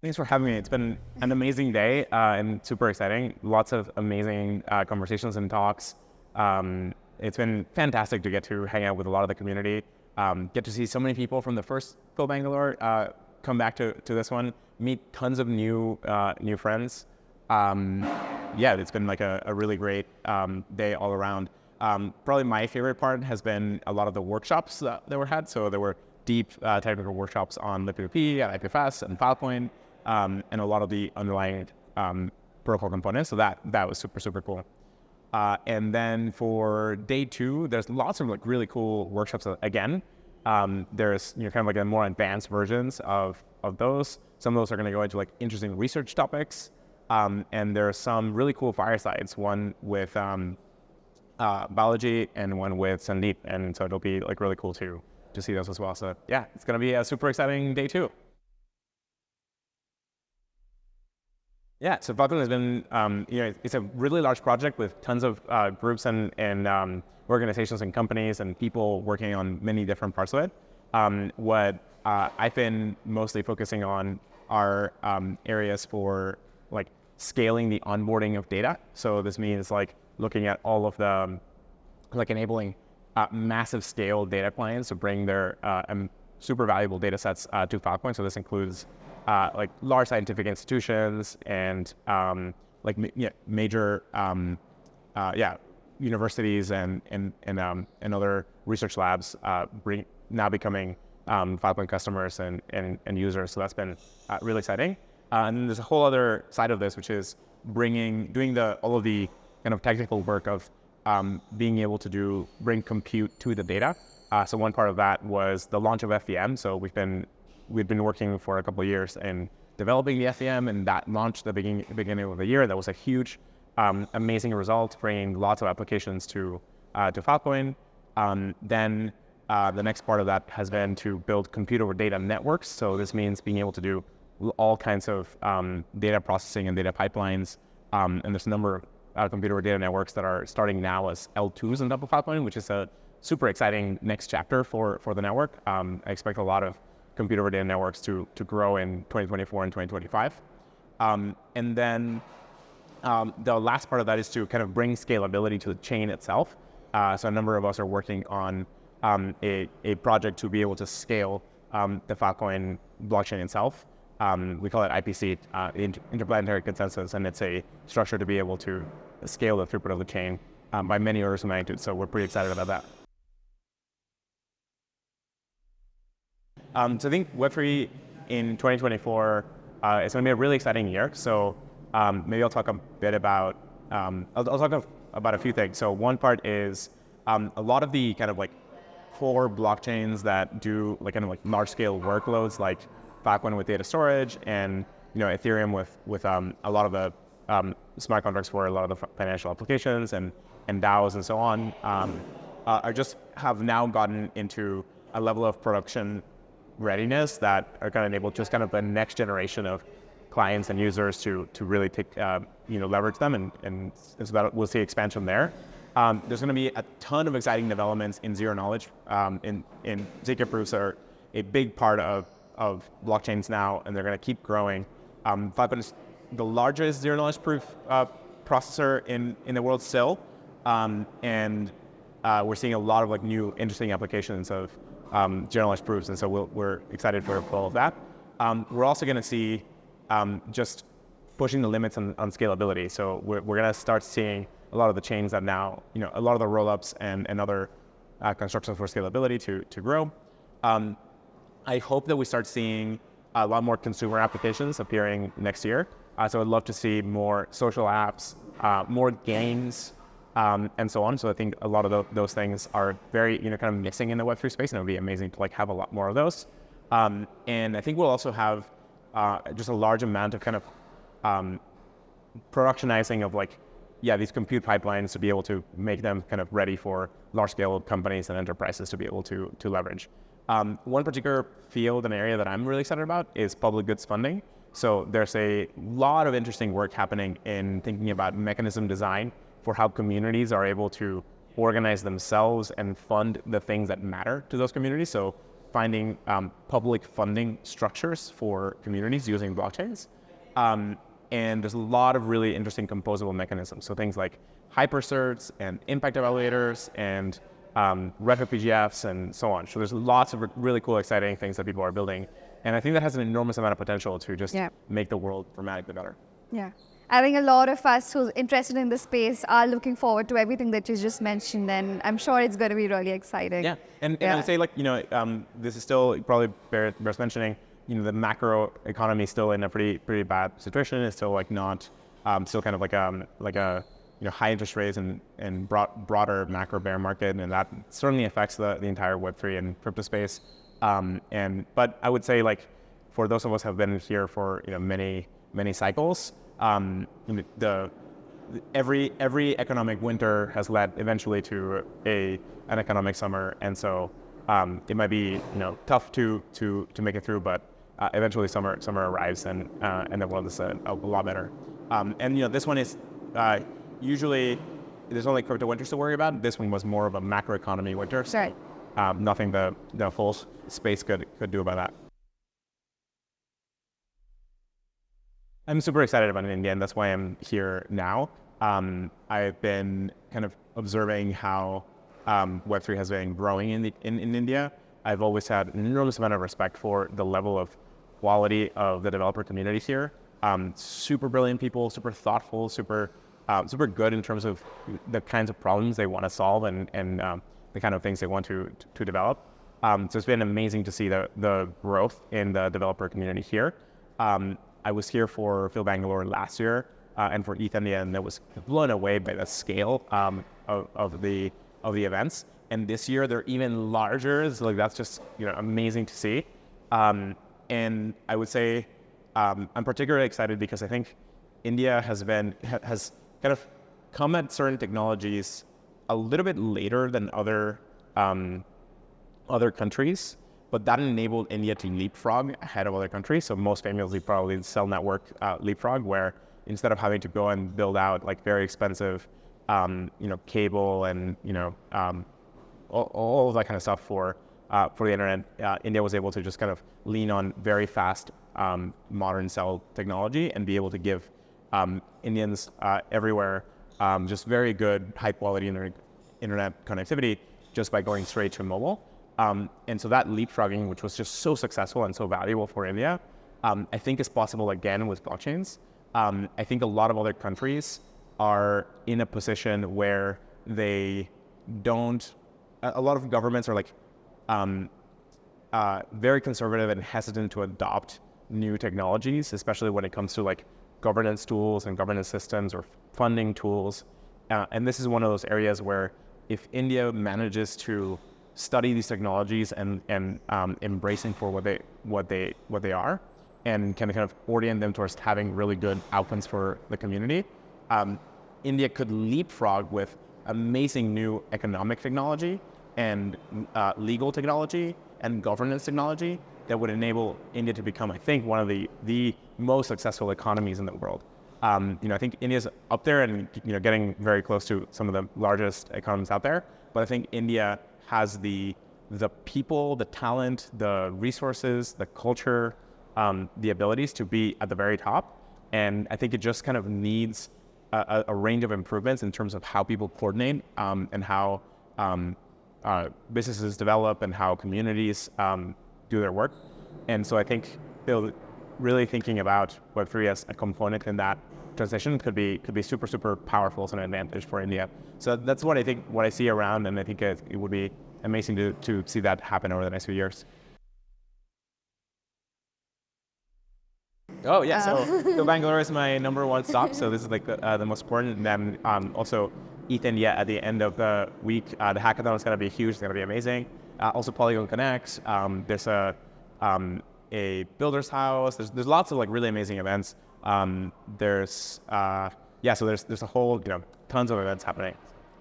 Thanks for having me. It's been an amazing day and super exciting. Lots of amazing conversations and talks. It's been fantastic to get to hang out with a lot of the community, get to see so many people from the first FILBangalore come back to this one, meet tons of new friends. Um, yeah, it's been like a really great day all around. Probably my favorite part has been a lot of the workshops that were had. So there were deep technical workshops on Liquid2P, IPFS, and Filecoin, and a lot of the underlying protocol components. So that was super cool. And then for day two, there's lots of like really cool workshops again. There's kind of like a more advanced versions of those. Some of those are going to go into like interesting research topics. And there are some really cool firesides, one with biology and one with Sandeep. And so it'll be like really cool to see those as well. So yeah, it's going to be a super exciting day two. Yeah, so Falcon has been, it's a really large project with tons of groups and organizations and companies and people working on many different parts of it. What I've been mostly focusing on are areas for like scaling the onboarding of data. So this means like looking at all of the, like enabling massive scale data clients to bring their super valuable data sets to Filecoin. So this includes like large scientific institutions and major universities and other research labs now becoming Filecoin customers and users. So that's been really exciting. And then there's a whole other side of this, which is doing all of the kind of technical work of being able to bring compute to the data. So one part of that was the launch of FEM. So we've been working for a couple of years in developing the FEM, and that launched the beginning of the year. That was a huge, amazing result, bringing lots of applications to Filecoin. Then the next part of that has been to build compute over data networks. So this means being able to do all kinds of data processing and data pipelines. And there's a number of compute over data networks that are starting now as L2s on top of Filecoin, which is a super exciting next chapter for the network. I expect a lot of compute over data networks to grow in 2024 and 2025. And then the last part of that is to kind of bring scalability to the chain itself. So a number of us are working on a project to be able to scale the Filecoin blockchain itself. We call it IPC, Interplanetary Consensus, and it's a structure to be able to scale the throughput of the chain by many orders of magnitude. So we're pretty excited about that. So I think Web3 in 2024 is going to be a really exciting year. So maybe I'll talk a bit about, I'll talk about a few things. So one part is a lot of the kind of like core blockchains that do like kind of like large scale workloads like Filecoin with data storage and Ethereum with a lot of the smart contracts for a lot of the financial applications and DAOs and so on are just have now gotten into a level of production readiness that are going to enable just kind of the next generation of clients and users to really take leverage them and so that we'll see expansion there. There's going to be a ton of exciting developments in zero knowledge. In ZK proofs are a big part of blockchains now, and they're going to keep growing. Filecoin is the largest zero knowledge proof processor in the world still, and we're seeing a lot of like new interesting applications of zero knowledge proofs, and so we're excited for all of that. We're also going to see just pushing the limits on scalability. So we're going to start seeing a lot of the chains that now, a lot of the rollups and other constructions for scalability to grow. I hope that we start seeing a lot more consumer applications appearing next year. So I'd love to see more social apps, more games, and so on. So I think a lot of those things are very, kind of missing in the Web3 space, and it would be amazing to like have a lot more of those. And I think we'll also have just a large amount of kind of productionizing of like, these compute pipelines to be able to make them kind of ready for large-scale companies and enterprises to be able to leverage. One particular field and area that I'm really excited about is public goods funding. So there's a lot of interesting work happening in thinking about mechanism design for how communities are able to organize themselves and fund the things that matter to those communities. So finding public funding structures for communities using blockchains. And there's a lot of really interesting composable mechanisms. So things like hypercerts and impact evaluators and retro PGFs and so on. So there's lots of really cool, exciting things that people are building. And I think that has an enormous amount of potential to just make the world dramatically better. Yeah. I think a lot of us who's interested in this space are looking forward to everything that you just mentioned, and I'm sure it's going to be really exciting. Yeah, and I would say, like, this is still probably bears mentioning, the macro economy is still in a pretty bad situation. It's still like not, still kind of like a high interest rates and broader macro bear market, and that certainly affects the entire Web3 and crypto space. But I would say, like, for those of us who have been here for many cycles, every economic winter has led eventually to an economic summer, and so it might be tough to make it through, but eventually summer arrives, and the world is a lot better. And this one is usually there's only crypto winters to worry about. This one was more of a macroeconomy winter, so nothing the full space could do about that. I'm super excited about India, and that's why I'm here now. I've been kind of observing how Web3 has been growing in India. I've always had an enormous amount of respect for the level of quality of the developer community here. Super brilliant people, super thoughtful, super good in terms of the kinds of problems they want to solve and the kind of things they want to develop. So it's been amazing to see the growth in the developer community here. I was here for FILBangalore last year and for ETH India, and I was blown away by the scale of the events. And this year they're even larger. So like that's just amazing to see. And I would say I'm particularly excited because I think India has kind of come at certain technologies a little bit later than other countries. But that enabled India to leapfrog ahead of other countries. So most famously, probably the cell network leapfrog, where instead of having to go and build out like very expensive, cable and all of that kind of stuff for the internet, India was able to just kind of lean on very fast modern cell technology and be able to give Indians everywhere just very good, high quality internet connectivity just by going straight to mobile. And so that leapfrogging, which was just so successful and so valuable for India, I think is possible again with blockchains. I think a lot of other countries are in a position where a lot of governments are like very conservative and hesitant to adopt new technologies, especially when it comes to like governance tools and governance systems or funding tools. And this is one of those areas where if India manages to study these technologies and embracing for what they are, and kind of orient them towards having really good outcomes for the community, India could leapfrog with amazing new economic technology and legal technology and governance technology that would enable India to become, I think, one of the most successful economies in the world. I think India's up there and getting very close to some of the largest economies out there, but I think India has the people, the talent, the resources, the culture, the abilities to be at the very top. And I think it just kind of needs a range of improvements in terms of how people coordinate and how businesses develop and how communities do their work. And so I think really thinking about Web3 as a component in that transition could be super, super powerful as an advantage for India. So that's what I see around, and I think it would be amazing to see that happen over the next few years. Oh yeah, so Bangalore is my number one stop. So this is like the most important. And then also ETH India at the end of the week. The hackathon is going to be huge. It's going to be amazing. Also Polygon Connect. There's a builder's house. There's lots of like really amazing events. There's a whole tons of events happening.